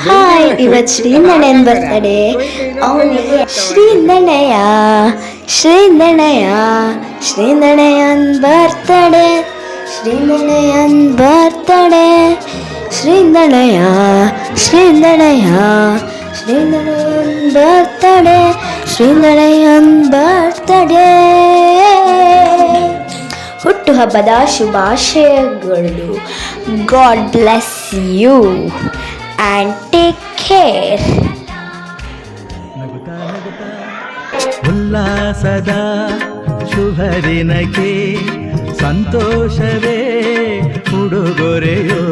Hi, ಇವತ್ತು ಶ್ರೀಂದಣೆಯನ್ birthday. ಅವನಿಗೆ ಶ್ರೀಂದಣೆಯ ಶ್ರೀಂದಣೆಯನ್ ಬರ್ತಡೆ, ಶ್ರೀಂದಣೆಯನ್ ಬರ್ತಡೆ, ಶ್ರೀಂದಣೆಯ ಶ್ರೀಂದಣೆಯನ್ ಬರ್ತಡೆ, ಶ್ರೀಂದಣೆಯನ್ ಬರ್ತಡೆ. ಹುಟ್ಟುಹಬ್ಬದ ಶುಭಾಶಯಗಳು. God bless you and take care. ಉಲ್ಲಾಸದ ಶುಭ ದಿನಕ್ಕೆ ಸಂತೋಷವೇ ಉಡುಗೊರೆಯೋ.